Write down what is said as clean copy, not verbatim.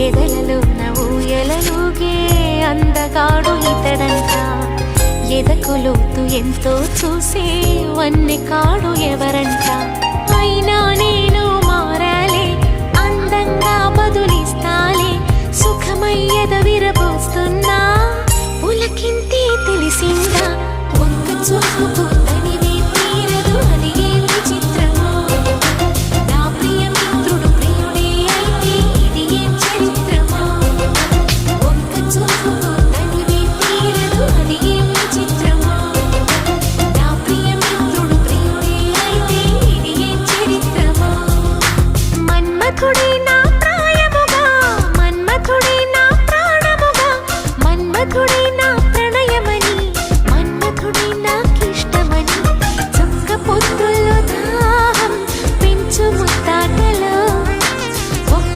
ఎదలలో ఊయలలుగే అందగాడు ఇతడంట. ఎదకు లోతు ఎంతో చూసే వన్నె కాడు ఎవరంట. అయినా నేను మారాలే, అందంగా బదులిస్తాలే, సుఖమయ్యద విరబోస్తున్నా పులకింతే తెలిసిందా. ఒక్క చూపు